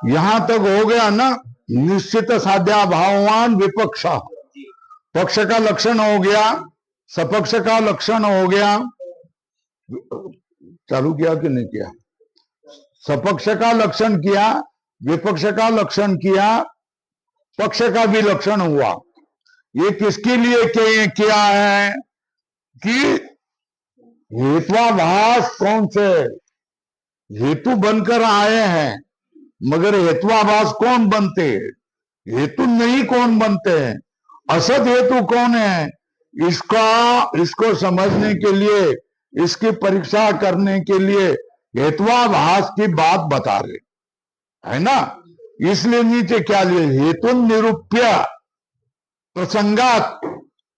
यहां तक हो गया ना। निश्चित साध्या भाववान विपक्ष, पक्ष का लक्षण हो गया, सपक्ष का लक्षण हो गया। चालू किया कि नहीं किया? सपक्ष का लक्षण किया, विपक्ष का लक्षण किया, पक्ष का भी लक्षण हुआ। ये किसके लिए किया है कि हेत्वाभास कौन से हेतु बनकर आए हैं, मगर हेत्वाभास कौन बनते, हेतु नहीं कौन बनते हैं, असद हेतु कौन है, इसको समझने के लिए, इसकी परीक्षा करने के लिए हेत्वाभास की बात बता रहे है ना। इसलिए नीचे क्या लिए, हेतु निरूप्य प्रसंगात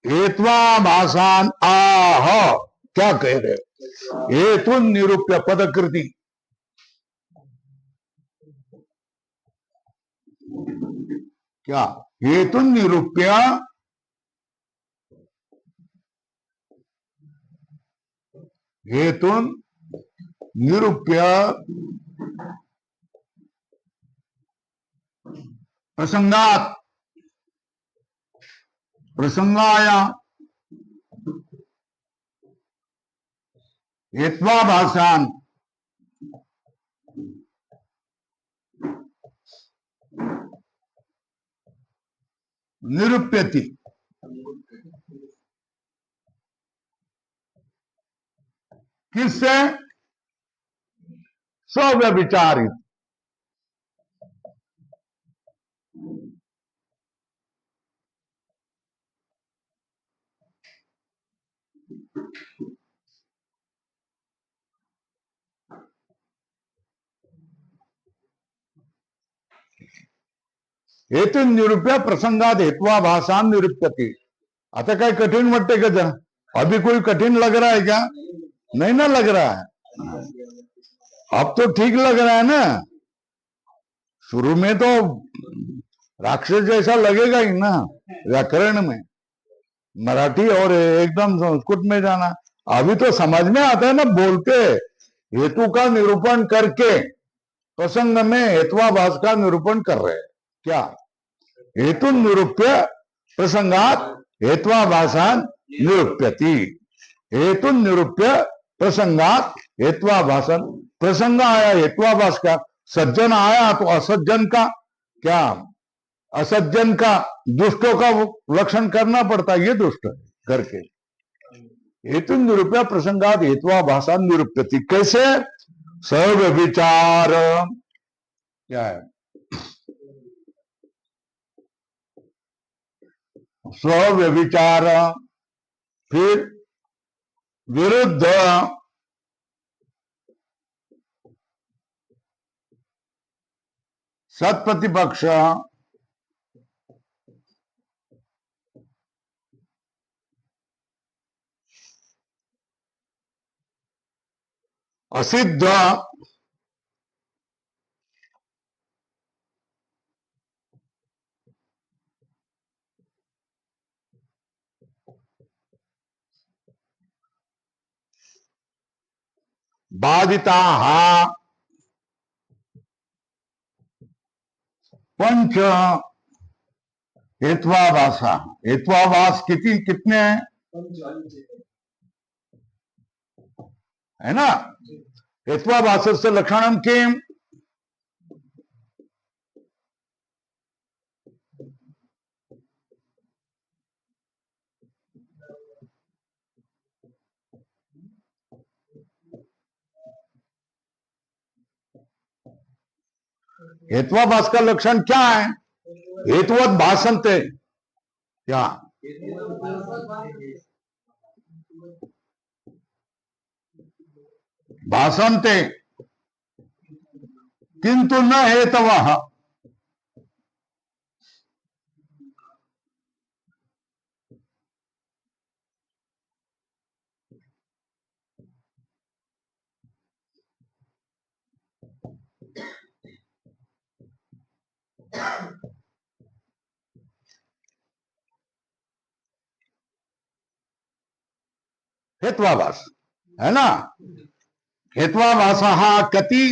हेत्वाभासान आह, क्या कह रहे, हेतु निरूप्य पदकृति, क्या हेतु निरूप्य हेतु निरूप्य प्रसंगात, प्रसंगाया हेत्वाभासान निरूप्यति, किससे, स्व्यभिचारित, हेतु निरूप्य प्रसंगात हेत्वाभासान निरूप्यति। आता काय कठीण वाटते का जरा? अभी कोई कठिन लग रहा है क्या? नहीं ना लग रहा है, अब तो ठीक लग रहा है ना। शुरू में तो राक्षस जैसा लगेगा ही ना, व्याकरण में मराठी और एकदम संस्कृत में जाना। अभी तो समझ में आता है ना, बोलते हेतु का निरूपण करके प्रसंग में हेत्वाभास का निरूपण कर रहे हैं। क्या हेतु निरूप्य प्रसंगात हेत्वाभासान निरूप्यति, हेतु निरूप्य प्रसंगात हेत्वाभासन, प्रसंग आया हेत्वाभास का, सज्जन आया तो असज्जन का, क्या असज्जन का, दुष्टों का लक्षण करना पड़ता, ये दुष्ट करके हेतु निरूप्य प्रसंगात हेत्वाभासान निरूप्यति। कैसे, सर्वविचार, क्या है, स्व्यभिचार, फिर विरुद्ध, सत्प्रतिपक्ष, असिद्ध, बाधिता, पंच हेत्वाभाषा, हेत्वाभास कितने हैं, है ना। हेत्वाभास से लक्षणम किम, हेत्वाभास का लक्षण क्या है, हेतुवत भाषन्ते, क्या भाषन्ते किंतु न हेतवः, हेत्वाभास है ना। हेत्वाभाषः कति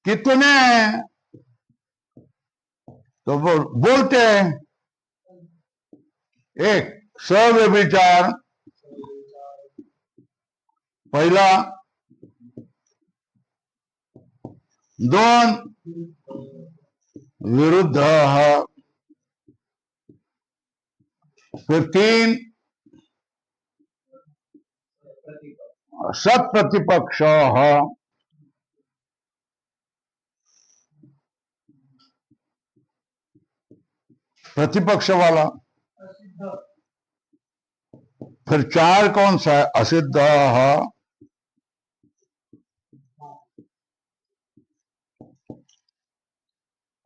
कितने? तो बोलते हैं एक सव्यभिचार, पहिला, दोन विरुद्ध, फिर तीन सत्प्रतिपक्ष, प्रतिपक्ष वाला, फिर चार कौन सा है? असिद्ध,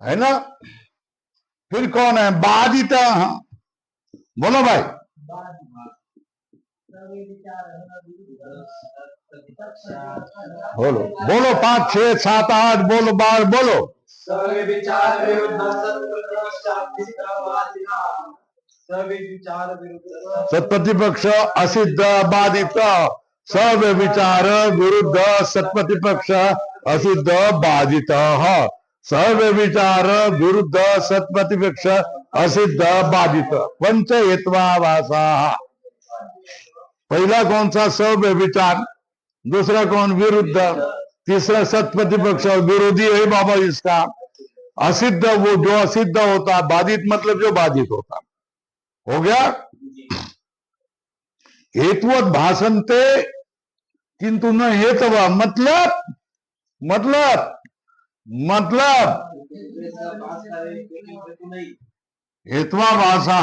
है ना? फिर कौन है? बाधित। बोलो भाई, बोलो बोलो, 5 6 7 8 बोलो, बार बोलो। सत्प्रतिपक्ष, असिद्ध, बाधित, सव्यभिचार, विरुद्ध, सत्प्रतिपक्ष, असिद्ध, बाधित, सव्यभिचार, विरुद्ध, सत्प्रतिपक्ष, असिद्ध, बाधित, पंच हेत्वाभासा। पहला कौन सा? सव्यभिचार, दूसरा कौन? विरुद्ध, तीसरा सत्प्रतिपक्ष, विरोधी है बाबा इसका। असिद्ध वो जो असिद्ध होता, बाधित मतलब जो बाधित होता। हो गया? हेतुवत भाषन्ते किंतु न हेतव, मतलब हेत्वा भाषा,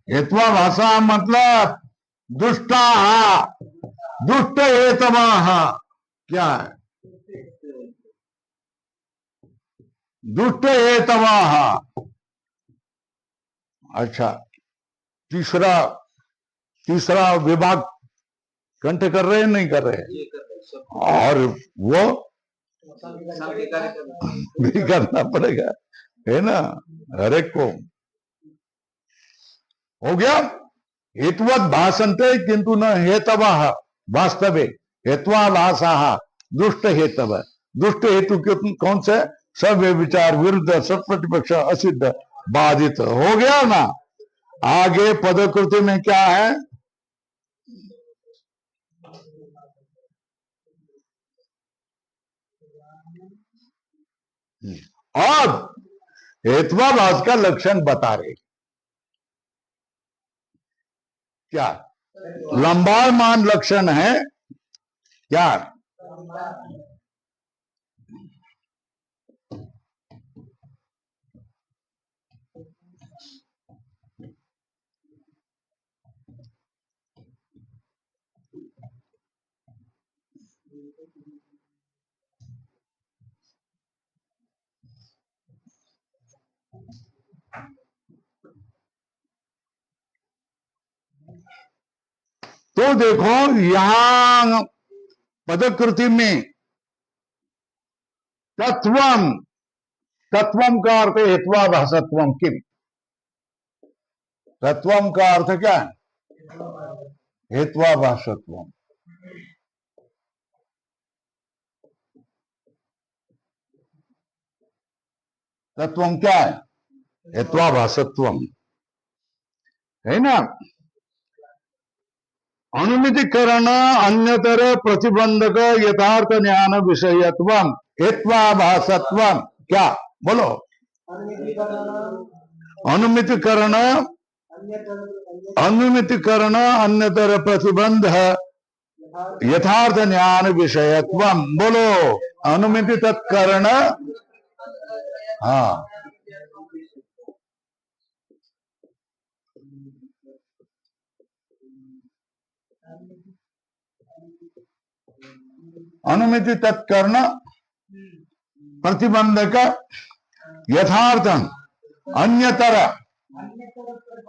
हेत्वा भाषा मतलब दुष्टा, दुष्ट हेतवा। क्या है? दुष्ट हेतवा। अच्छा, तीसरा विभाग कंठ कर रहे हैं, नहीं कर रहे हैं? और वो भी करना पड़ेगा, है ना, हर एक को। हो गया? हेतुवत भाषन्ते किंतु न हेतवा, वास्तवे हेत्वा भाषा दुष्ट हेतव। दुष्ट हेतु कौन से? सव्य विचार, विरुद्ध, सत्प्रतिपक्ष, असिद्ध, बाधित। हो गया ना? आगे पदकृति में क्या है? और हेत्वाभास का लक्षण बता रहे। क्या लंबायमान लक्षण है? क्या? तो देखो यहां पदकृति में तत्वम, तत्वम का अर्थ हेत्वाभासत्वम। किम? तत्वम का अर्थ क्या है? हेत्वाभासत्वम। तत्वम क्या है? हेत्वाभासत्वम, है ना? अनुमितिकरण अन्यतर प्रतिबंधक यथार्थ ज्ञान विषयत्व हेत्वाभासत्व। क्या? बोलो। अनुमितिकरण, अनुमितिकरण अन्यतर प्रतिबंध यथार्थ ज्ञान विषयत्व। बोलो। अनुमिति तत्करण, हाँ, अनुमिति तत्कर्ण प्रतिबंधक यथार्थ अन्यतर,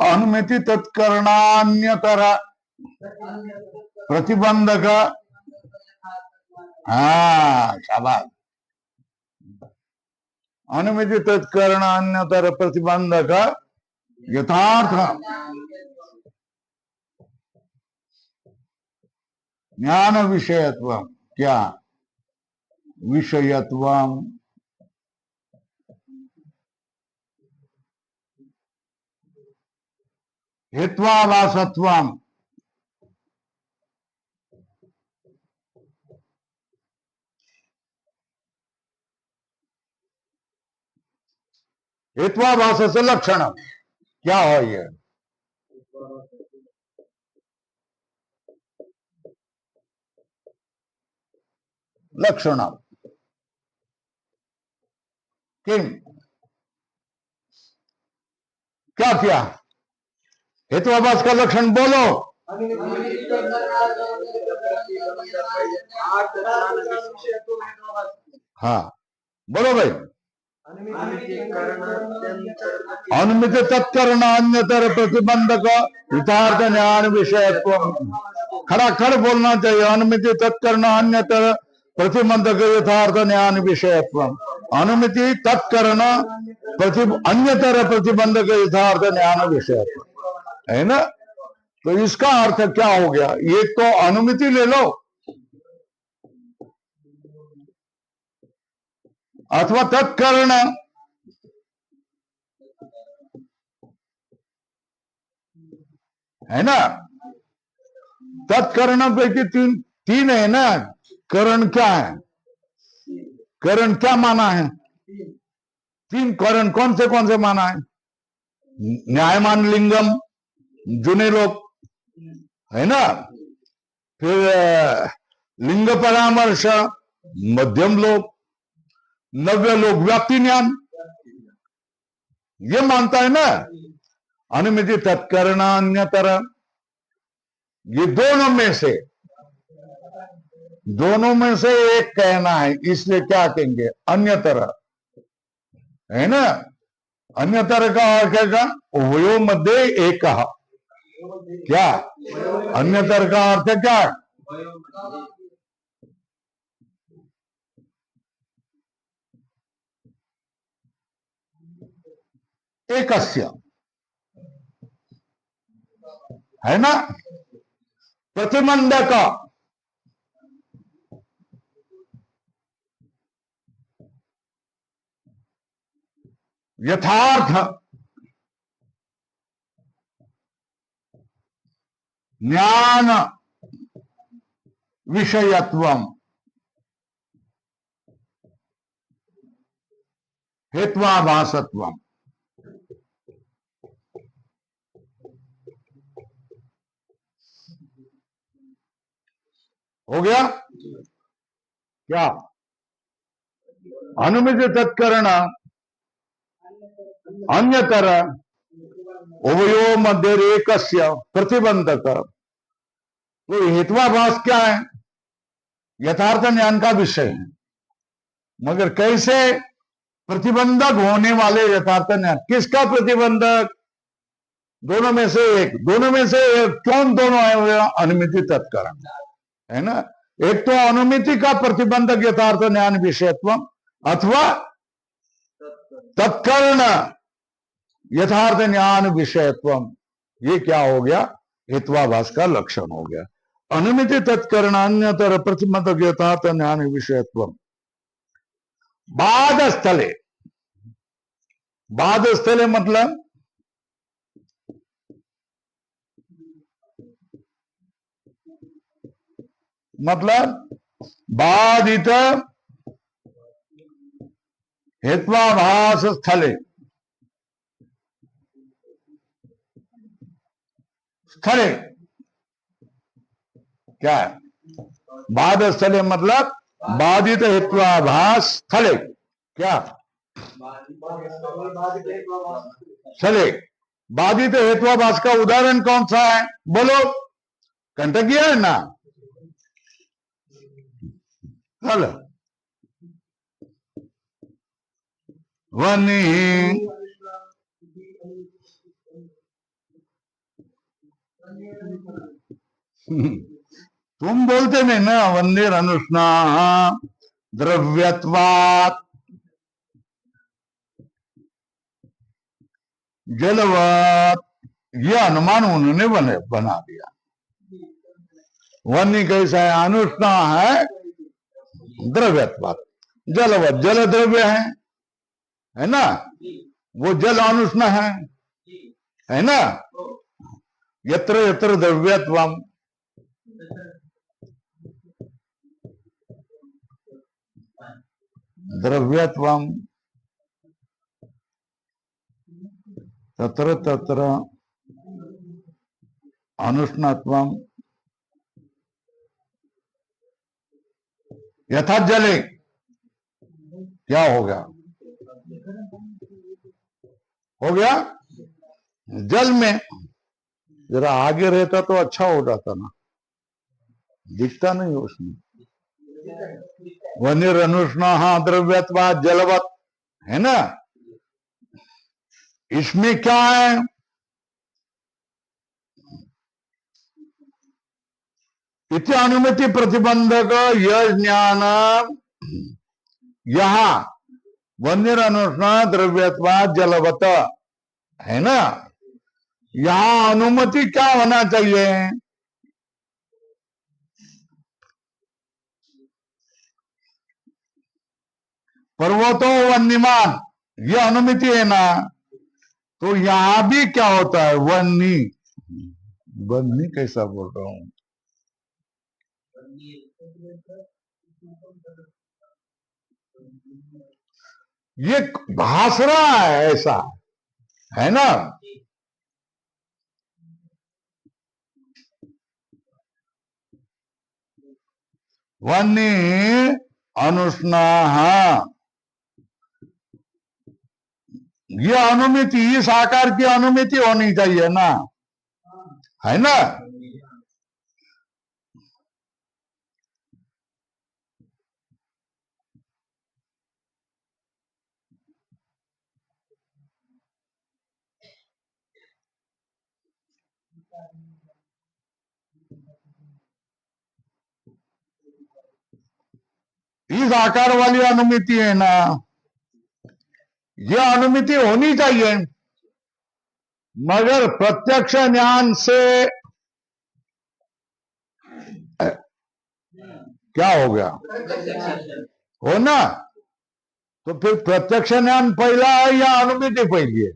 अनुमिति तत्कर्णान्यतर प्रतिबंधक, हाँ शाबाश, अनुमिति तत्कर्णान्यतर प्रतिबंधक यथार्थ ज्ञान विषयत्व। क्या? विषयत्वम हेत्वाभासत्वम हेत्वाभास से लक्षण क्या हो ये लक्षण किम क्या किया हेत्वाभास का लक्षण बोलो हाँ बोलो भाई अनुमित तत्कर्ण अन्यतर प्रतिबंधक यथार्थ ज्ञान विषयत्व खड़ा खड़ बोलना चाहिए अनुमिति तत्कर्ण अन्यतर प्रतिबंधक यथार्थ ज्ञान विषयत्व अनुमिति तत्कर्ण अन्यतर प्रतिबंधक यथार्थ ज्ञान विषयत्व है ना। तो इसका अर्थ क्या हो गया एक तो अनुमिति ले लो अथवा तत्कर्ण है ना। तत्कर्ण पैकी तीन है ना। करण क्या है करण क्या माना है तीन करण कौन से माना है न्यायमान लिंगम जुने लोग है ना। फिर लिंग परामर्श मध्यम लोग नव्य लोग व्याप्ति ज्ञान ये मानता है ना। अनुमिति तत्कर्ण अन्यतर ये दोनों में से एक कहना है इसलिए क्या कहेंगे अन्यतर है ना। अन्यतर का अर्थ क्या उभयो मध्य एक क्या अन्यतर का अर्थ क्या एकस्य है ना। प्रतिबंधक यथार्थ ज्ञान विषयत्वम हेत्वाभासत्वम हो गया क्या अनुमित तत्कर्ण अन्यतर उभयो मध्य एकस्य प्रतिबंधक। तो हेत्वाभास क्या है यथार्थ ज्ञान का विषय है मगर कैसे प्रतिबंधक होने वाले यथार्थ ज्ञान किसका प्रतिबंधक दोनों में से एक कौन दोनों है अनुमिति तत्कर्ण है ना। एक तो अनुमिति का प्रतिबंधक यथार्थ ज्ञान विषयत्व अथवा तत्कर्ण यथार्थ ज्ञान विषयत्व ये क्या हो गया हेत्वाभास का लक्षण हो गया। अनुमिति तत्कर्ण अन्यतर प्रतिबंधक यथार्थ ज्ञान विषयत्व बाद स्थले मतलब बाधित हेत्वाभास स्थले क्या है बाद स्थले मतलब बाधित हेत्वाभास स्थले क्या स्थले बाधित हेत्वाभास का उदाहरण कौन सा है बोलो कंटकिया है ना। चल वनी तुम बोलते नहीं ना वंदेर अनुष्णा द्रव्यत्वात् जलवत यह अनुमान उन्होंने बना दिया। वन्य कैसा है अनुष्णा है द्रव्यत्वात् जलवत, जल द्रव्य है ना, वो जल अनुष्ण है ना। यत्र यत्र द्रव्यत्वम, द्रव्यत्वम तत्र तत्र अनुष्णत्वम यथा जले। क्या हो गया? हो गया। जल में जरा आगे रहता तो अच्छा हो जाता ना, दिखता नहीं उसमें। वनिर अनुष्ण, हाँ, द्रव्यत्वा जलवत, है ना। इसमें क्या है? इति अनुमति प्रतिबंधक यह ज्ञान, यहां वन्य अनुष्ण द्रव्यत्वा जलवत, है ना। यहां अनुमति क्या होना चाहिए? पर्वतो वन्यमान, यह अनुमति है ना। तो यहां भी क्या होता है? वन्नी, वन्नी कैसा बोल रहा हूं, ये भास रहा है ऐसा, है ना। वन्नी अनुष्णा, ये अनुमति, इस आकार की अनुमति होनी चाहिए ना, है ना। इस आकार वाली अनुमति है ना, यह अनुमति होनी चाहिए। मगर प्रत्यक्ष ज्ञान से क्या हो गया? हो ना। तो फिर प्रत्यक्ष ज्ञान पहला है या अनुमति पहली है?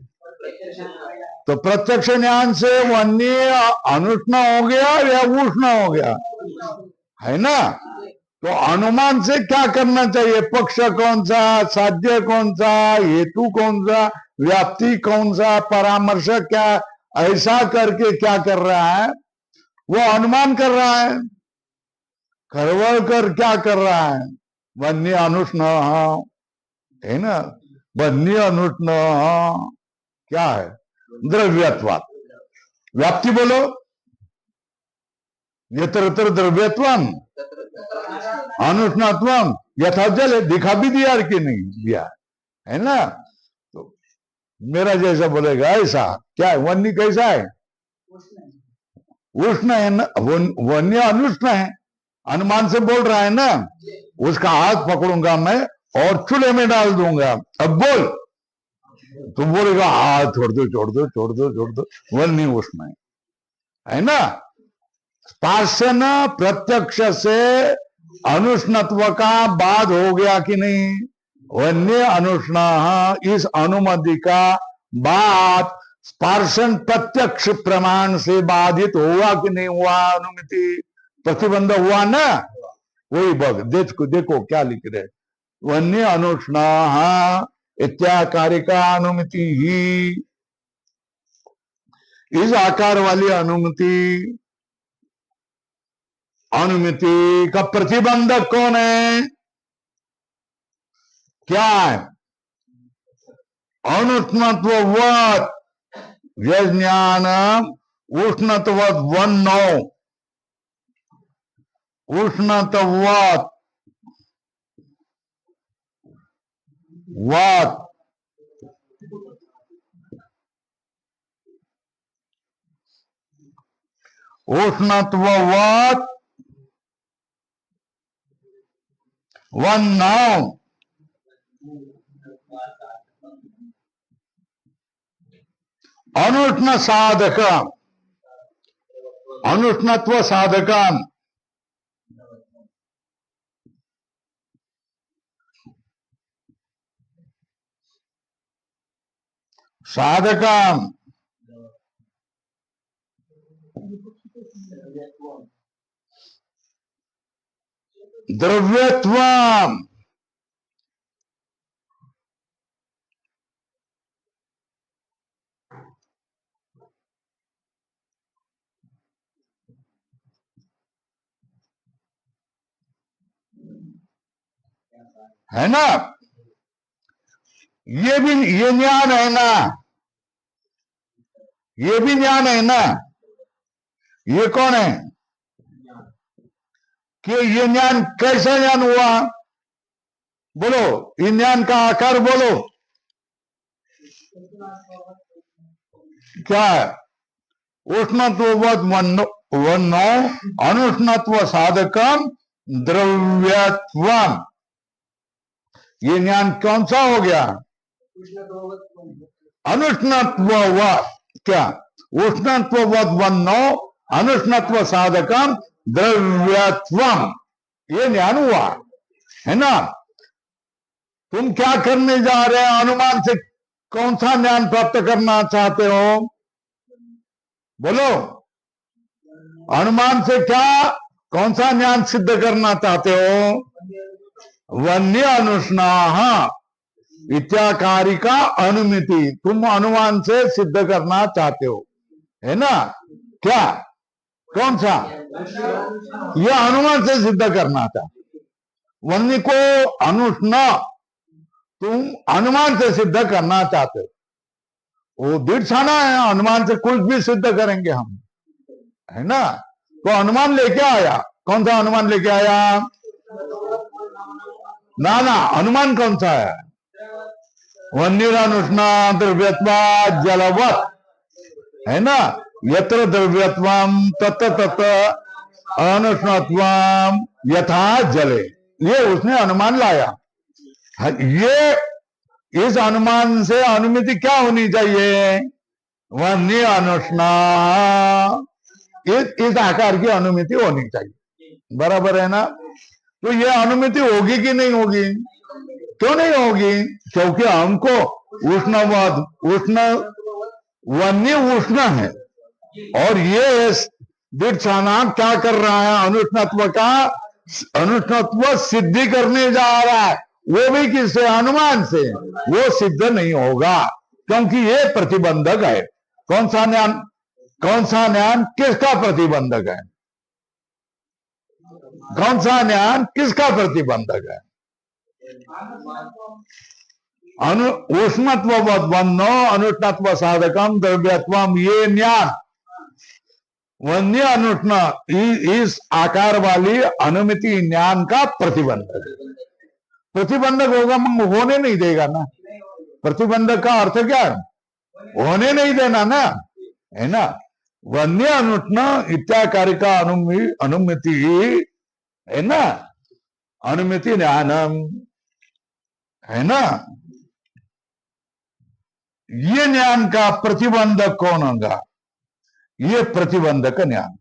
तो प्रत्यक्ष ज्ञान से वन्य अनुष्ण हो गया या उष्ण हो गया, है ना। तो अनुमान से क्या करना चाहिए? पक्ष कौन सा, साध्य कौन सा, हेतु कौन सा, व्याप्ति कौन सा, परामर्श क्या, ऐसा करके क्या कर रहा है? वो अनुमान कर रहा है। खरवल क्या कर रहा है? वन्य अनुष्ण, है ना। वन्य अनुष्ण क्या है? द्रव्यत्वात्। व्याप्ति बोलो, यत्र यत्र द्रव्यत्वम अनुष्णत्वम यथा जल, दिखा भी दिया कि नहीं दिया, है ना। तो मेरा जैसा बोलेगा ऐसा। क्या है? वन्य कैसा है? उष्ण है ना, वन्य अनुष्ण है। अनुमान से बोल रहा है ना। उसका हाथ पकड़ूंगा मैं और चूल्हे में डाल दूंगा। अब बोल, तुम बोलेगा हाथ छोड़ दो छोड़ दो छोड़ दो छोड़ दो, वन्य उष्ण है ना। स्पर्शन प्रत्यक्ष से अनुष्णत्व का बाद हो गया कि नहीं? वन्य अनुष्ण, इस अनुमति का बाद स्पर्शन प्रत्यक्ष प्रमाण से बाधित हुआ कि नहीं हुआ? अनुमति प्रतिबंध हुआ ना। वही बग देखो, देखो क्या लिख रहे, वन्य अनुष्ण इत्याकार का अनुमति ही, इस आकार वाली अनुमति, अनुमति का प्रतिबंधक कौन है? क्या है? अनुष्णत्ववत् व्यज्ञान, उष्णत्ववत् वन्नो, उष्णत्ववत् वत्, उष्णत्ववत् वन्नो, अनुष्ण साधक, अनुष्णत्व साधकम, साधकम द्रव्यत्वम, है ना? ये भी, ये ज्ञान है ना, ये भी ज्ञान है ना। ये कौन है कि ये ज्ञान कैसा ज्ञान हुआ? बोलो, इन ज्ञान का आकार बोलो क्या है? उष्णत्ववत वन्नो अनुष्णत्व साधकम द्रव्यत्वम। ये ज्ञान कौन सा हो गया? अनुष्णत्ववत, क्या? उष्णत्ववत वन्नो अनुष्णत्व साधकम द्रव्यत्वम, ये ज्ञान हुआ, है ना? तुम क्या करने जा रहे हो? अनुमान से कौन सा ज्ञान प्राप्त करना चाहते हो? बोलो, अनुमान से क्या, कौन सा ज्ञान सिद्ध करना चाहते हो? वन्य अनुष्णाह इत्याकारी का अनुमिति, तुम अनुमान से सिद्ध करना चाहते हो, है ना? क्या, कौन सा? यह अनुमान से सिद्ध करना था। वन्य को अनुष्णा तुम अनुमान से सिद्ध करना चाहते हो। वो दृढ़ है, अनुमान से कुछ भी सिद्ध करेंगे हम, है ना? तो अनुमान लेके आया, कौन सा अनुमान लेके आया? ना ना, अनुमान कौन सा है? वन्यनुष्णा द्रव्यत्वा जलवत, है ना? यत्र द्रव्यत्वम तत्र तत्र अनुष्णत्वम यथा जले, ये उसने अनुमान लाया। ये इस अनुमान से अनुमिति क्या होनी चाहिए? वन्य अनुष्णा, इस आकार की अनुमिति होनी चाहिए, बराबर है ना? तो ये अनुमिति होगी कि नहीं होगी? क्यों नहीं होगी? क्योंकि हमको उष्णवद, उष्ण, वन्य उष्ण है, और ये दीक्षानाम क्या कर रहा है? अनुष्णत्व का, अनुष्णत्व सिद्धि करने जा रहा है, वो भी किससे? अनुमान से। वो सिद्ध नहीं होगा, क्योंकि ये प्रतिबंधक है। कौन सा ज्ञान? कौन सा ज्ञान किसका प्रतिबंधक है? कौन सा ज्ञान किसका प्रतिबंधक है? उष्णत्व वन्नो अनुष्णत्व साधकम द्रव्यत्वम, ये ज्ञान वन्य अनुष्ण, इस आकार वाली अनुमिति ज्ञान का प्रतिबंधक है। प्रतिबंधक होगा मग होने नहीं देगा ना। प्रतिबंधक का अर्थ क्या है? होने नहीं देना ना, है ना? वन्य अनुष्ण इत्याकार का अनुमिति, है ना? अनुमिति ज्ञानम, है ना? ये ज्ञान का प्रतिबंधक कौन होगा? ये प्रतिबंधक ज्ञान,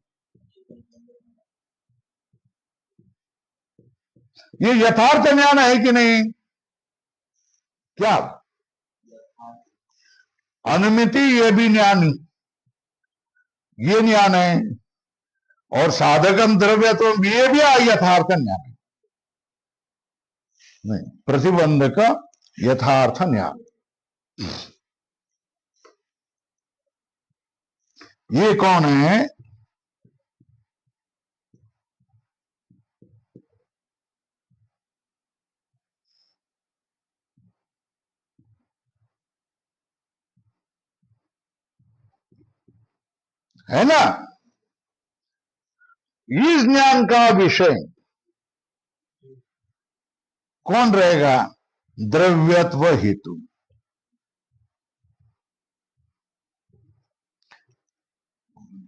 ये यथार्थ ज्ञान है कि नहीं? क्या अनुमिति ये भी ज्ञान, ये ज्ञान है, और साधकम द्रव्य तो ये भी यथार्थ ज्ञान है। नहीं, प्रतिबंधक यथार्थ ज्ञान, ये कौन है? है ना? इस ज्ञान का विषय कौन रहेगा? द्रव्यत्व हेतु।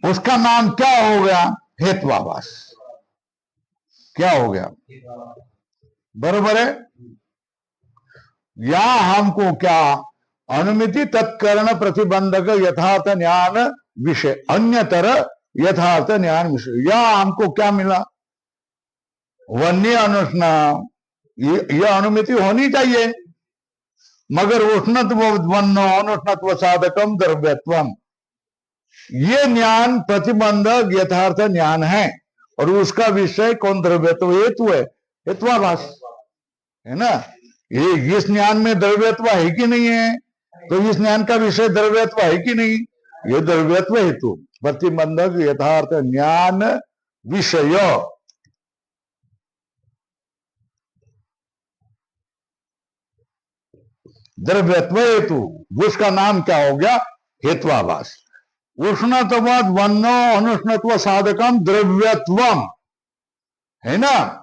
उसका नाम क्या हो गया? हेत्वाभास। क्या हो गया? बरोबर है? या हमको क्या अनुमिति तत्कर्ण प्रतिबंधक यथार्थ ज्ञान विषय, अन्यतर यथार्थ ज्ञान विषय, या हमको क्या मिला? वन्य अनुष्णा, यह अनुमिति होनी चाहिए, मगर उष्णत्व वन्नो अनुष्णत्व साधकम द्रव्यत्वम, ये ज्ञान प्रतिबंधक यथार्थ ज्ञान है, और उसका विषय कौन? द्रव्यत्व हेतु है, हेत्वाभास है ना। ये इस ज्ञान में द्रव्यत्व है कि नहीं है? तो इस ज्ञान का विषय द्रव्यत्व है कि नहीं? ये द्रव्यत्व हेतु, प्रतिबंधक यथार्थ ज्ञान विषय, द्रव्यत्व हेतु, उसका नाम क्या हो गया? हेत्वाभास। उष्णत्व वन्नो अनुष्णत्व साधकम द्रव्यत्वम, है ना।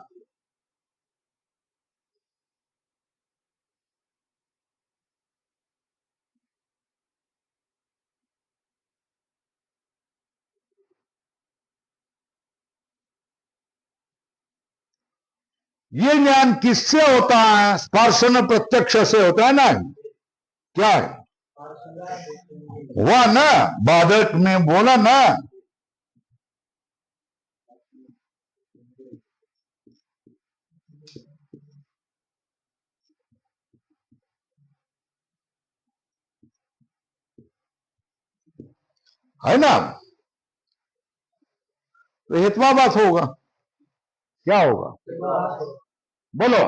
ये ज्ञान किससे होता है? स्पर्शन प्रत्यक्ष से होता है ना। क्या है हुआ ना, बाधक में बोला ना, है ना। तो हेत्वाभास होगा, क्या होगा बोलो?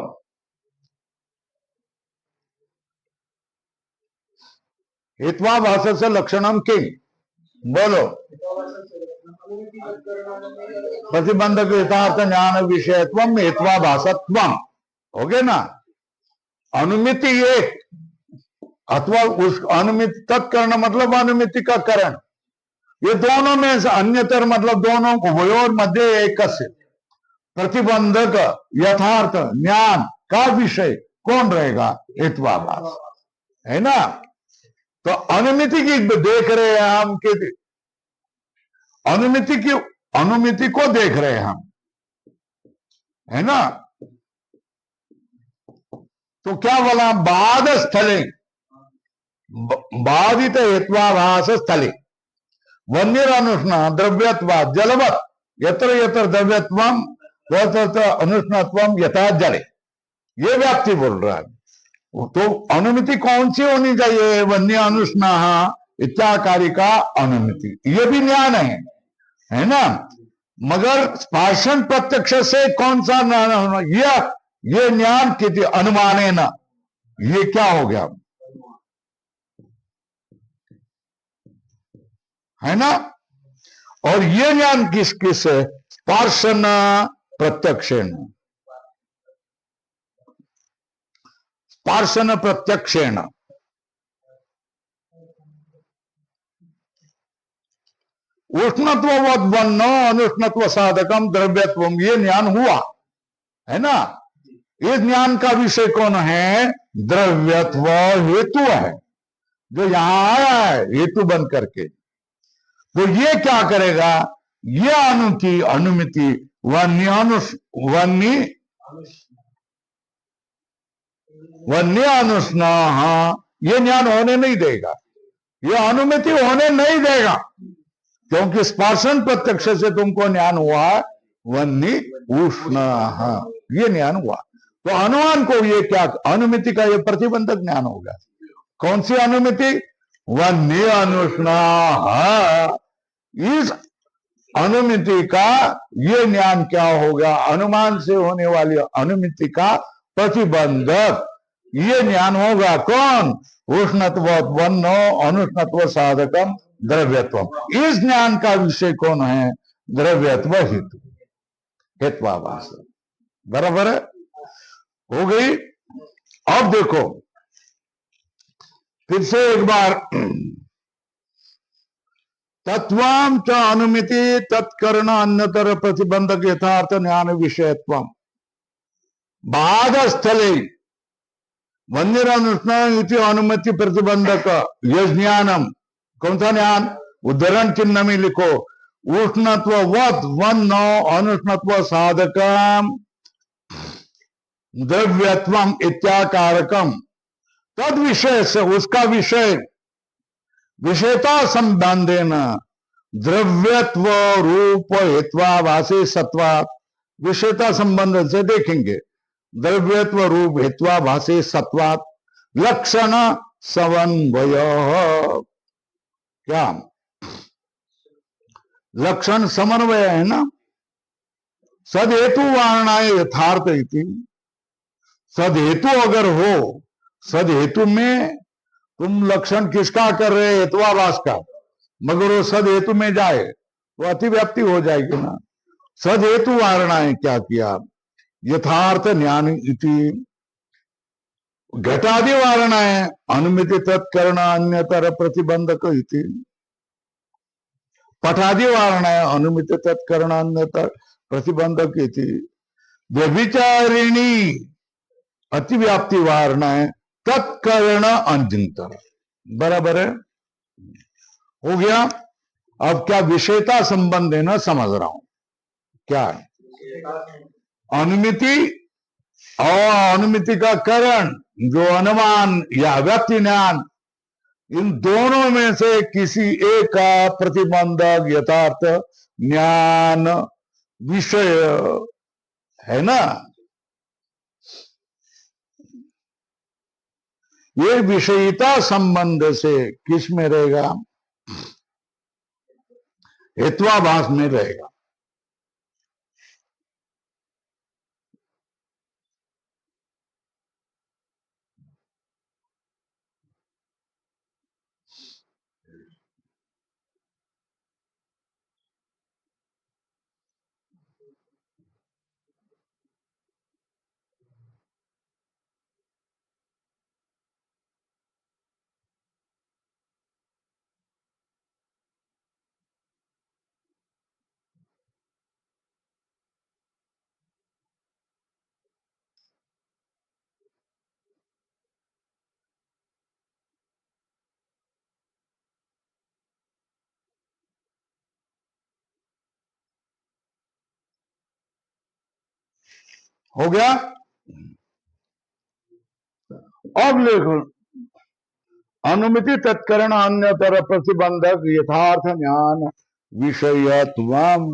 हेत्वाभास से लक्षणम किं, बोलो? प्रतिबंधक यथार्थ ज्ञान विषयत्वम हेत्वाभासत्वम, हो गया ना। अनुमिति एक, अथवा उस अनुमिति तत्कर्ण मतलब अनुमिति का करण, ये दोनों में से अन्यतर मतलब दोनों को वयोर मध्य एक प्रतिबंधक यथार्थ ज्ञान का विषय कौन रहेगा? हेत्वाभास, है ना। तो अनुमिति की देख रहे हैं हम कि अनुमिति को देख रहे हैं हम, है ना। तो क्या बोला? बाध स्थले, बाधित हेत्वाभास स्थले वन्यनुष्ण द्रव्यत्वा जलवत यत्र यत्र द्रव्यत्वम तत्र अनुष्णत्वम यथा जले, ये व्याप्ति बोल रहा है। तो अनुमिति कौन सी होनी चाहिए? वन्य अनुष्ण इत्याकारी का अनुमिति, ये भी ज्ञान है ना। मगर स्पर्शन प्रत्यक्ष से कौन सा ज्ञान होना? ये ज्ञान किति अनुमाने न, ये क्या हो गया? है ना। और ये ज्ञान किस किस है? स्पर्शन प्रत्यक्षेण, स्पर्शन प्रत्यक्षेण। उष्णत्व वन्नो अनुष्णत्व साधकम द्रव्यत्वम, ये ज्ञान हुआ, है ना। इस ज्ञान का विषय कौन है? द्रव्यत्व हेतु है, जो यहां आया है हेतु बन करके। तो ये क्या करेगा? ये अनुमिति वन्य अनुष्ण, ये ज्ञान होने नहीं देगा, ये अनुमिति होने नहीं देगा, क्योंकि स्पर्शन प्रत्यक्ष से तुमको ज्ञान हुआ वन्य उष्ण, ये ज्ञान हुआ। तो अनुमान को ये क्या? अनुमिति का ये प्रतिबंधक ज्ञान होगा। कौन सी अनुमिति? वन्य अनुष्ण। इस अनुमिति का ये ज्ञान क्या होगा? अनुमान से होने वाली अनुमिति का प्रतिबंधक ये ज्ञान होगा। कौन? उष्णत्व वन्नो अनुष्णत्व साधकम द्रव्यत्व। इस ज्ञान का विषय कौन है? द्रव्यत्व हेतु, हेत्वाभास। बराबर है, हो गई। अब देखो फिर से एक बार, तत्वाम च अनुमिति तत्कर्ण अन्यतर प्रतिबंधक यथार्थ ज्ञान विषयत्व बाध स्थले वन्यनुष्ण अनुमति प्रतिबंधक यह ज्ञानम, कौन सा ज्ञान? उदाहरण चिन्ह में लिखो, उष्णत्व वन्नो अनुष्णत्व साधकम द्रव्यत्वम इत्याकारकम तद विषय से, उसका विषय विषयता संबंधेन द्रव्यत्व रूप हेत्वाभासे सत्वात्, विषयता संबंध से देखेंगे, द्रव्यत्व रूप हेत्वाभासे सत्वात्, लक्षण समन्वय। क्या लक्षण समन्वय है ना। सदहेतु वारणाए यथार्थ इति। सदहेतु अगर हो, सदहेतु में तुम लक्षण किसका कर रहे, हेतुवाभास का, मगर वो सदहेतु में जाए तो अतिव्याप्ति हो जाएगी ना। सदहेतु वारणाए क्या किया, यथार्थ ज्ञान इति। घटादि वारणाए अनुमिति तत्कर्ण अन्यतर प्रतिबंधक इति। पठादि वारणाए अनुमिति तत्कर्ण अन्यतर प्रतिबंधक इति। व्यभिचारिणी अतिव्याप्ति वारणाए तत्कर्ण अन्यतर। बराबर है, हो गया। अब क्या विषयता संबंध है ना, समझ रहा हूं क्या है। अनुमिति और अनुमिति का करण जो अनुमान या व्यक्ति ज्ञान, इन दोनों में से किसी एक का प्रतिबंधक यथार्थ ज्ञान विषय है ना। ये विषयता संबंध से किस में रहेगा, हेत्वाभास में रहेगा। हो गया। अब देखो, अनुमिति तत्कर्ण अन्यतर प्रतिबंधक यथार्थ ज्ञान विषयत्वम।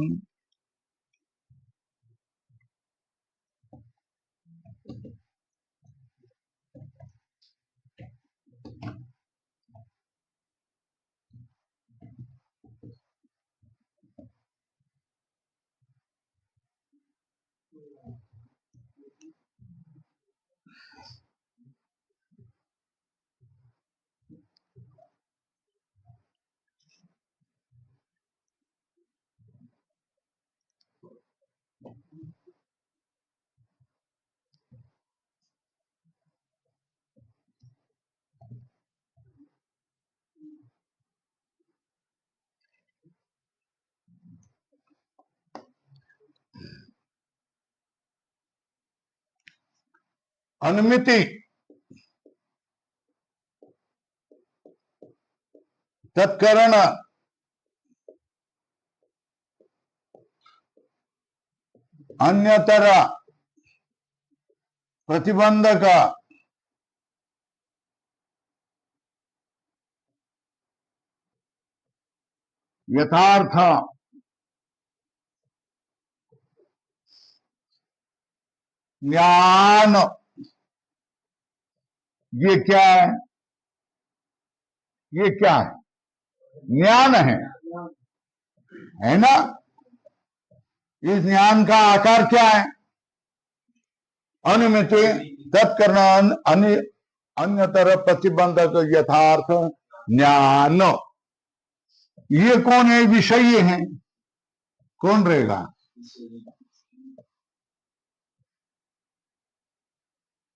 अनुमिति तत्कर्ण अन्यतर प्रतिबंधक यथार्थ ज्ञान, ये क्या है, ये क्या है, ज्ञान है ना। इस ज्ञान का आकार क्या है, अनुमिति तत्कर्ण अन्यतर प्रतिबंधक यथार्थ ज्ञान। ये कौन है, विषय है, कौन रहेगा,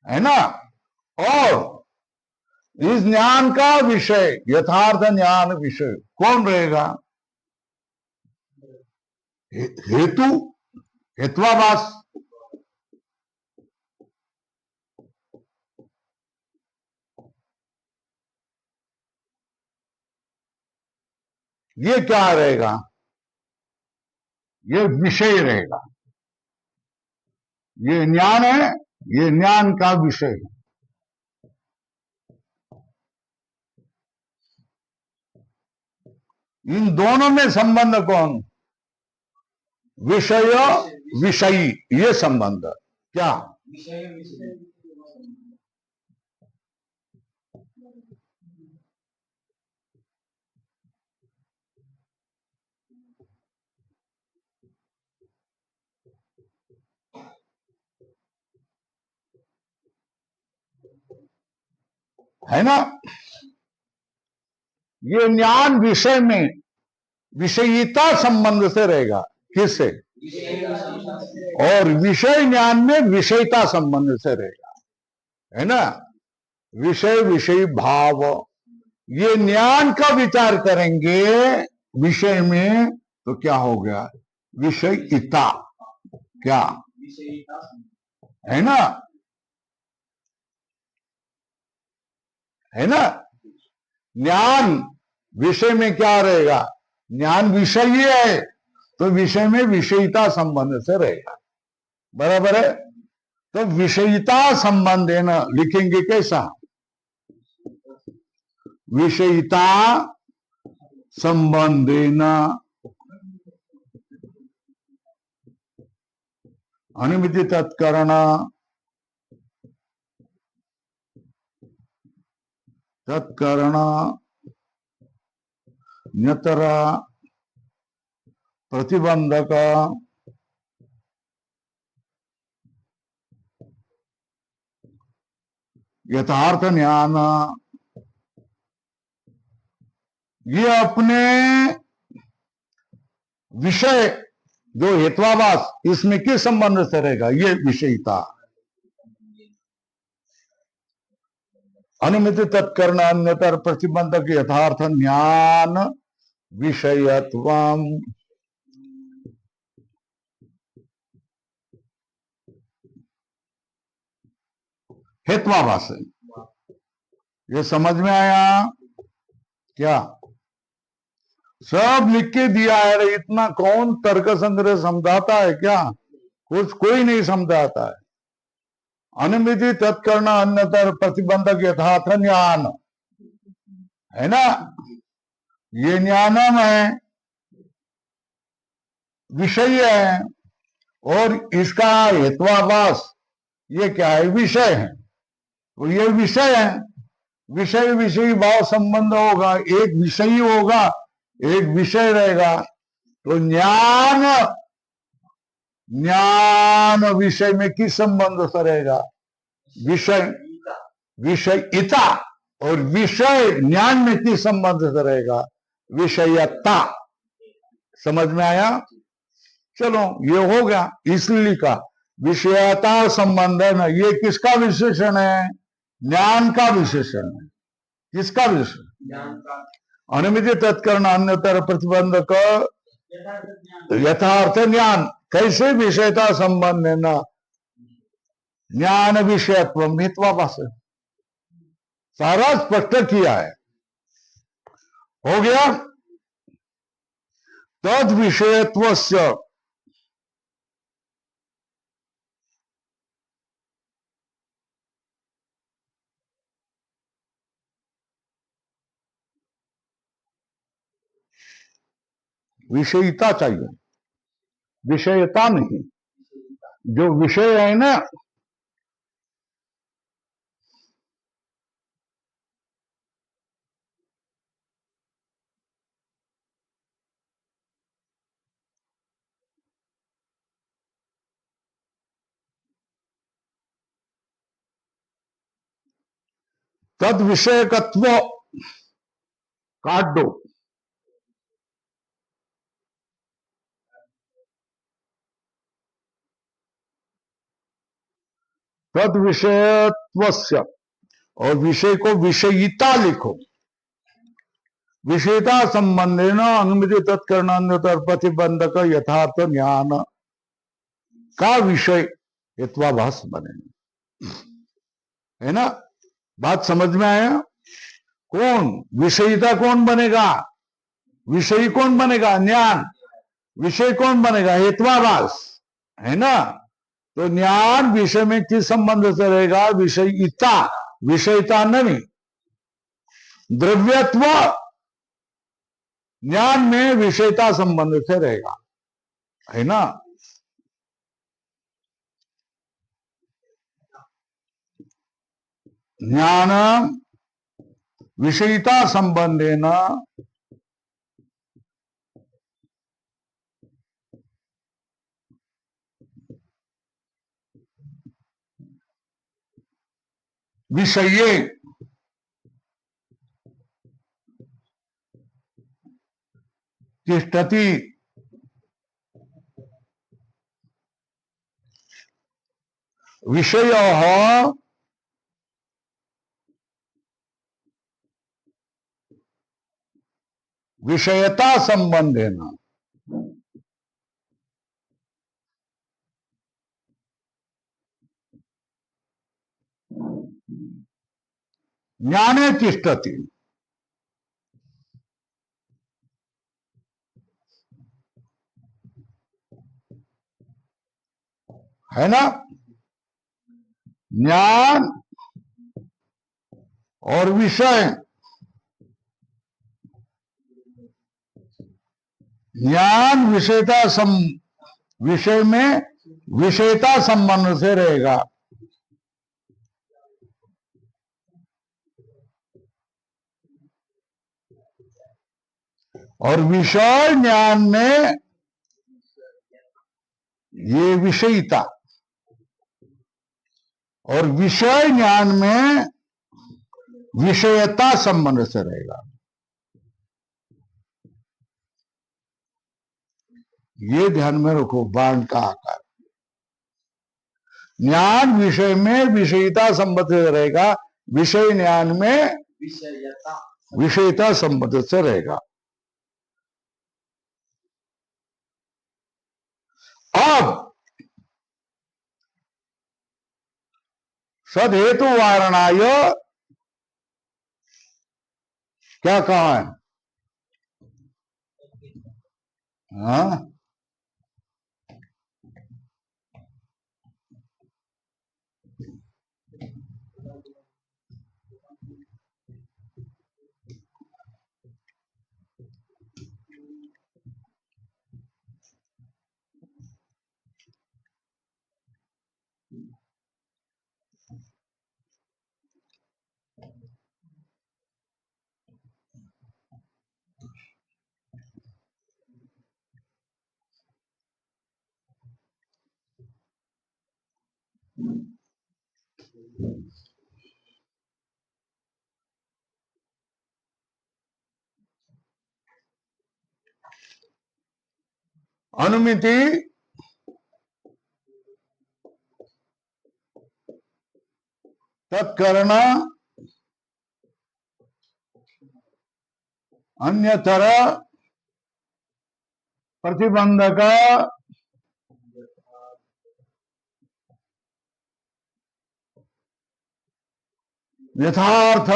है ना। और इस ज्ञान का विषय, यथार्थ ज्ञान विषय कौन रहेगा, हेतु, हेत्वाभास। ये क्या रहेगा, ये विषय रहेगा। ये ज्ञान है, ये ज्ञान का विषय है। इन दोनों में संबंध कौन, विषय विषयी, ये संबंध क्या। है ना। ये ज्ञान विषय में विषयिता संबंध से रहेगा, किससे? और विषय ज्ञान में विषयता संबंध से रहेगा, है ना। विषय विषय भाव, ये ज्ञान का विचार करेंगे विषय में तो क्या हो गया? विषयिता। क्या है ना, है ना। ज्ञान विषय में क्या रहेगा? ज्ञान विषय ही है तो विषय में विषयिता संबंध से रहेगा, बराबर है। तो विषयिता संबंध है ना, लिखेंगे कैसा? विषयिता संबंधेन अनुमिति तत्करण तत्करण न्यतर प्रतिबंधक यथार्थ ज्ञान, ये अपने विषय जो हेत्वाभास, इसमें किस संबंध से रहेगा? ये विषयिता। अनुमिति तत्कर्ण अन्यतर प्रतिबंधक यथार्थ ज्ञान विषयत्वम। हेत्वाभास है, ये समझ में आया क्या? सब लिख के दिया है, इतना कौन तर्क संग्रह समझाता है क्या? कुछ कोई नहीं समझाता है। अनुमिति तत्कर्ण अन्यतर प्रतिबंधक यथार्थ ज्ञान, है ना। ये ज्ञानम है, विषय है, और इसका हेत्वाभास ये क्या है? विषय है। तो ये विषय है, विषय विषय भाव संबंध होगा, एक विषय होगा एक विषय रहेगा। तो ज्ञान ज्ञान विषय में किस संबंध से रहेगा? विषय विषयिता। और विषय ज्ञान में किस संबंध से रहेगा? विषयता। समझ में आया? चलो ये हो गया, इसलिए लिखा विषयता संबंध है ना। ये किसका विशेषण है? ज्ञान का विशेषण है। किसका विशेषण? अनुमिति तत्कर्ण अन्यतर प्रतिबंधक यथार्थ ज्ञान। कैसे विषयता संबंध है ना? ज्ञान विषयत्व मित्वाभास, सारा स्पष्ट किया है। हो गया। तद विषयत्वस्य विषयिता चाहिए, विषयता नहीं। जो विषय है ना, तद विषयकत्व काट दो। तद विषयत्वस्य, और विषय को विषयिता लिखो। विषयता संबंधे न अनुमिति तत्कर्णान्यतर प्रतिबंधक यथार्थ ज्ञान का विषय हेत्वाभास बने, है ना। बात समझ में आया? कौन विषयिता कौन बनेगा? विषयी कौन बनेगा? ज्ञान। विषय कौन बनेगा? हेत्वाभास, है ना। तो ज्ञान विषय में किस संबंध से रहेगा? विषयिता। विषयता नहीं, द्रव्यत्व ज्ञान में विषयता संबंध से रहेगा, है ना। ज्ञान विषयिता संबंधेन विषये तिष्ठति विषयः विषयता संबंधेन ज्ञाने तिष्ठति। है ना? ज्ञान और विषय, ज्ञान विषय में विषयता संबंध से रहेगा, और विषय ज्ञान में ये विषयता, और विषय ज्ञान में विषयता संबंध से रहेगा। ये ध्यान में रखो, बाण का आकार। ज्ञान विषय में विषयता संबंध से रहेगा, विषय ज्ञान में विषयता संबंध से रहेगा। अब सदहेतु वारणाय क्या कहा है? हाँ, अनुमिति तत्कर्ण अन्यतर प्रतिबंधक यथार्थ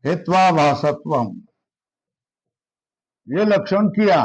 हेत्वाभासत्वम, ये लक्षण किया।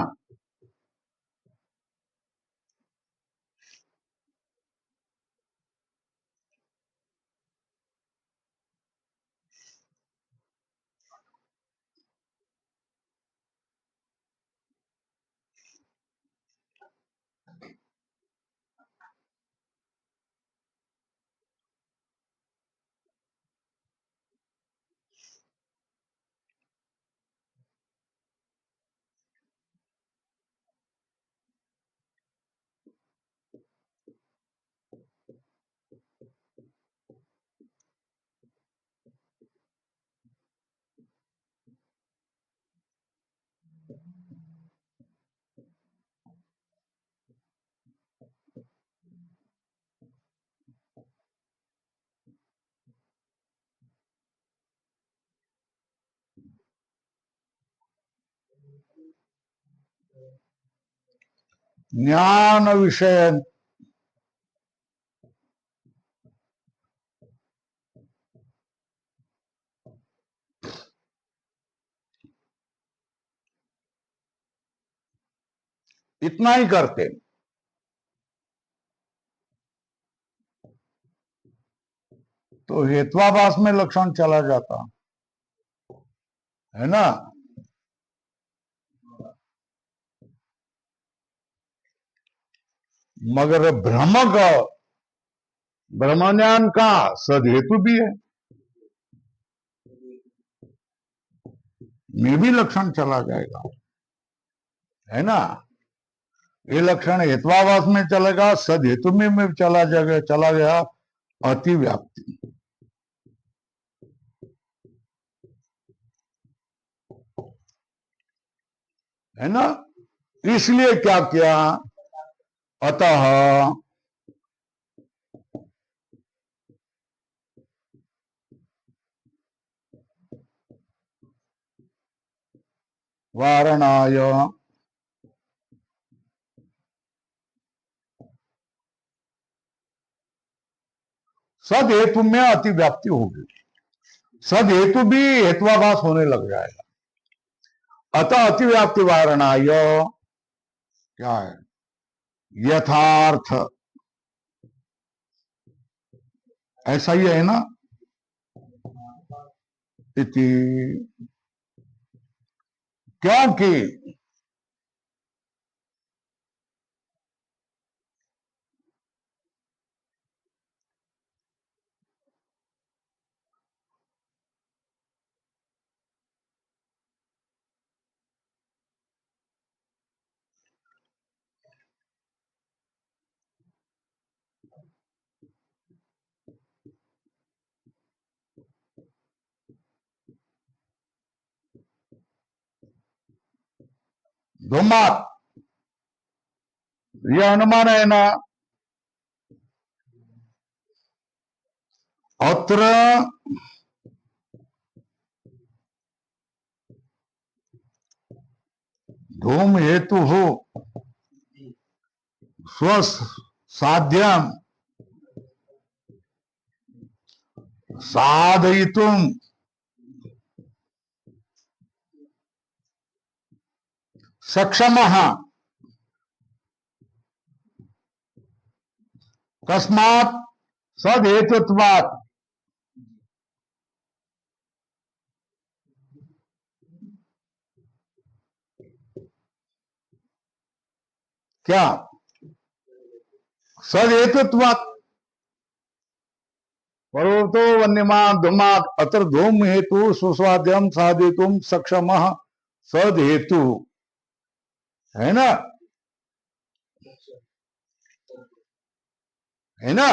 ज्ञान विषय इतना ही करते, तो हेत्वाभास में लक्षण चला जाता है ना। मगर ब्रह्मज्ञान का सदहेतु भी है, में भी लक्षण चला जाएगा, है ना। ये लक्षण हेत्वाभास में चलेगा, सद हेतु में चला गया अतिव्याप्ति। है ना। इसलिए क्या किया, अतः वारणाय सद हेतु में अतिव्याप्ति होगी, सद हेतु भी हेत्वाभास होने लग जाएगा। अतः अतिव्याप्ति वारणाय क्या है, यथार्थ, ऐसा ही है ना। इति, क्योंकि धूमात, यह अनुमान है ना। अत्र धूम हेतु हो स्वसाध्यम साधयितुम सक्षमः कस्मात् सदहेतुत्वात्। क्या, सदहेतुत्वात्। पर्वतो वन्यमान धूमात् अत्र धूम हेतु सुस्वाद्यम साधितुम सक्षमः सद हेतु, है ना, है ना।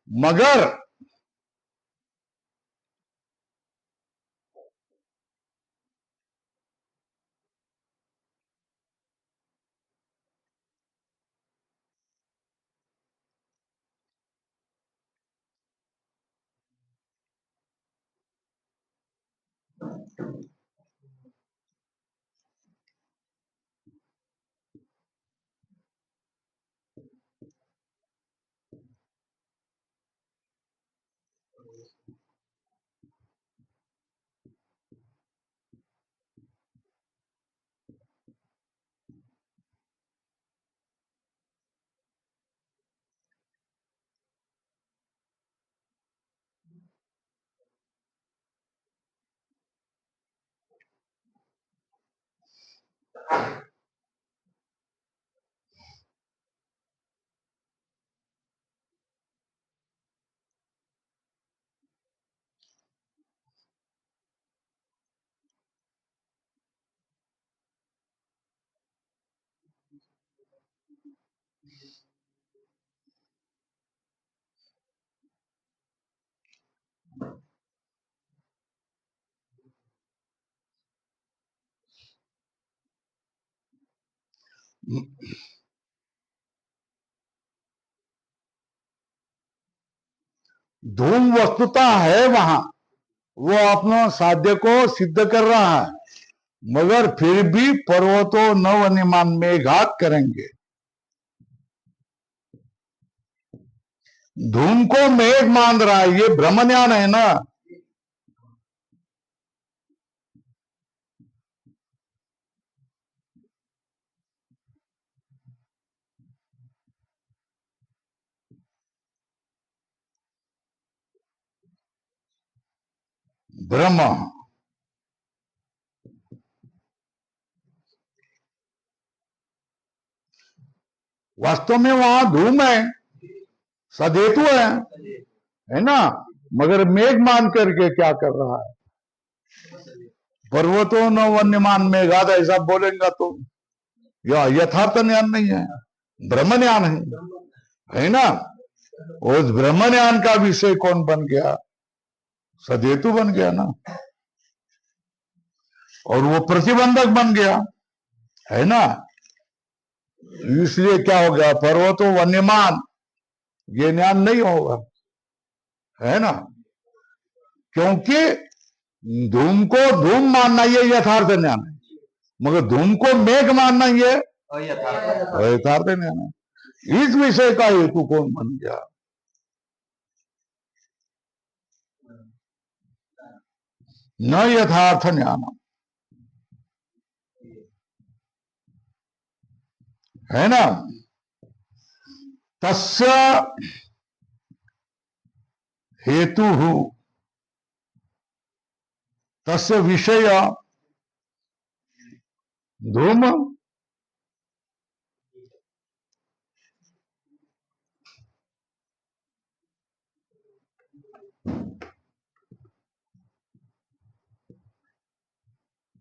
मगर धूम वस्तुता है वहां, वो अपना साध्य को सिद्ध कर रहा है, मगर फिर भी पर्वतो नव निमान में घात करेंगे। धूम को मेघ मान रहा है, ये ब्रह्म ज्ञान है ना। ब्रह्म, वास्तव में वहां धूम है, सदेतु है ना, मगर मेघ मान करके क्या कर रहा है? पर्वतों न वन्यमान मेघाद, ऐसा बोलेगा तो यह यथार्थ ज्ञान नहीं है, ब्रह्म ज्ञान है ना। उस ब्रह्म ज्ञान का विषय कौन बन गया? सदेतु बन गया ना, और वो प्रतिबंधक बन गया, है ना। इसलिए क्या हो गया? पर्वतो वन्यमान, ये ज्ञान नहीं होगा, है ना। क्योंकि धूम को धूम मानना ये यथार्थ ज्ञान है, मगर धूम को मेघ मानना ये यथार्थ ज्ञान है। इस विषय का हेतु कौन बन गया? न यथार्थ ज्ञान, है ना। तस्य हेतु तस्य विषय धूम,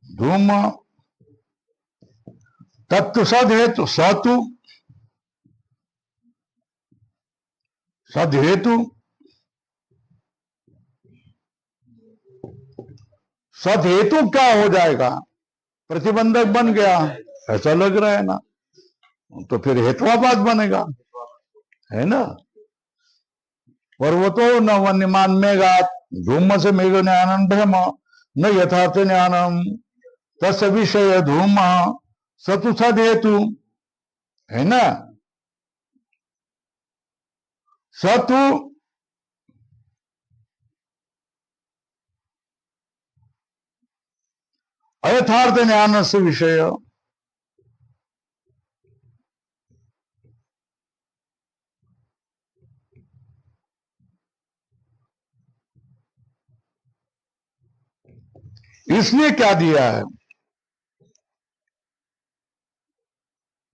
धूम तत्व सद हेतु, सतु सद हेतु, सद हेतु क्या हो जाएगा? प्रतिबंधक बन गया, ऐसा लग रहा है ना। तो फिर हेत्वाबाद बनेगा, है ना। पर्वतो न वन्यमान मेघात, धूम से मेघ ज्ञानम ब्रह्म न यथार्थ ज्ञानम तस्य विषय धूम सतु सद हेतु, है ना। सतु अयथार्थ ज्ञान से विषय, इसलिए क्या दिया है?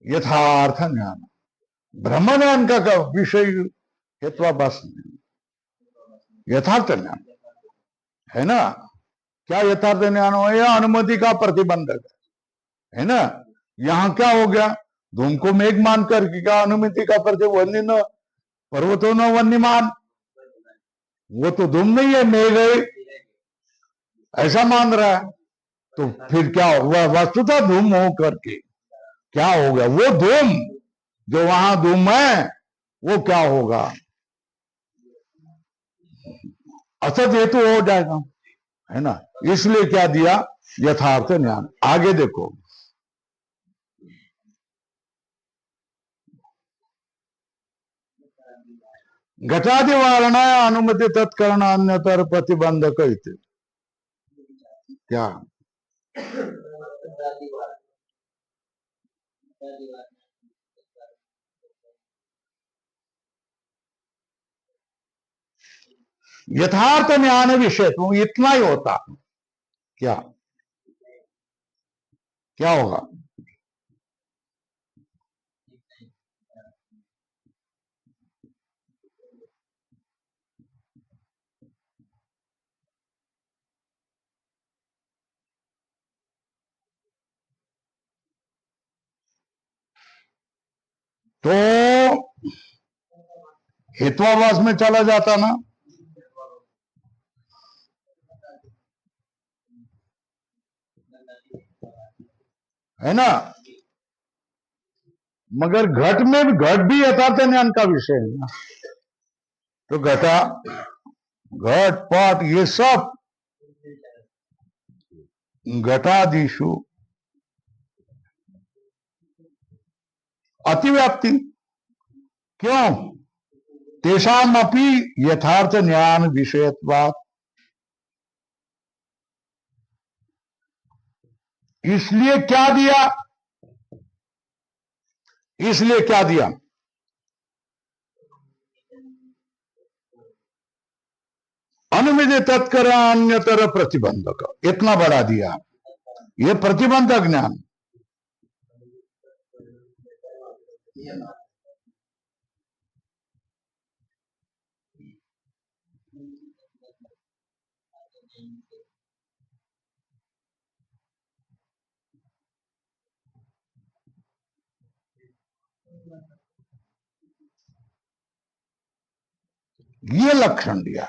यथार्थ ज्ञान, ब्रह्म ज्ञान का विषय हेत्वाभास, यथार्थ ज्ञान, है ना। क्या यथार्थ ज्ञान हो? यह अनुमति का प्रतिबंधक है ना। यहां क्या हो गया? धूम को मेघ मान कर क्या अनुमति का प्रतिबंध? न पर्वतो न वन्यमान, वो तो धूम नहीं है, मेघ है, ऐसा मान रहा है। तो फिर क्या हुआ? वस्तुतः धूम हो करके क्या हो गया? वो धूम जो वहां धूम है वो क्या होगा? असत हेतु हो जाएगा, है ना। इसलिए क्या दिया? यथार्थ ज्ञान। आगे देखो, घटादि वारणा अनुमति तत्कर्ण अन्यतर प्रतिबंधक, क्या? यथार्थ ज्ञान विषय तो इतना ही होता, क्या क्या होगा? तो हेत्वाभास में चला जाता ना, है ना। मगर घट में भी, घट भी यथार्थ ज्ञान का विषय है ना। तो घटा, घट पट ये सब घटादिशु अतिव्याप्ति, क्यों? तेषाम अपि यथार्थ ज्ञान विषयत्वात्, इसलिए क्या दिया? इसलिए क्या दिया? अनुमिति तत्कर अन्यतर प्रतिबंधक, इतना बड़ा दिया। ये प्रतिबंधक ज्ञान, ये लक्षण दिया।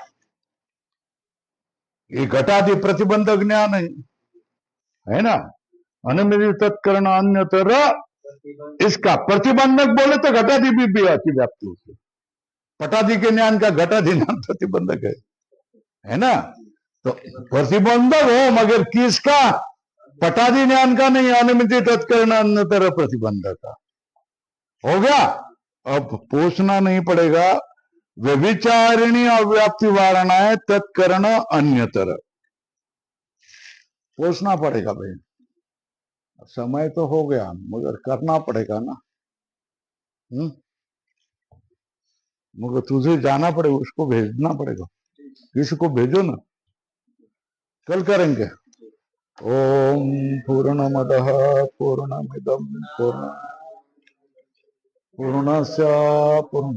ये घटादि प्रतिबंधक ज्ञान है ना। अनुमिति तत्कर्ण अन्यतर, इसका प्रतिबंधक बोले तो घटादि भी अति व्याप्ति होती है। पटादि के ज्ञान का घटादि ज्ञान प्रतिबंधक है ना। तो प्रतिबंधक हो मगर किसका? पटादि ज्ञान का नहीं, अनुमिति तत्कर्ण अन्यतर प्रतिबंधक का हो गया। अब पूछना नहीं पड़ेगा। व्यभिचारिणी अव्याप्ति वारणा है तत्कर्ण अन्यतर, पूछना पड़ेगा भाई। समय तो हो गया मगर करना पड़ेगा ना। मगर तुझे जाना पड़ेगा, उसको भेजना पड़ेगा। किसी को भेजो ना, कल करेंगे। ओम पूर्णमदः पूर्णमिदं पूर्णस्य पूर्ण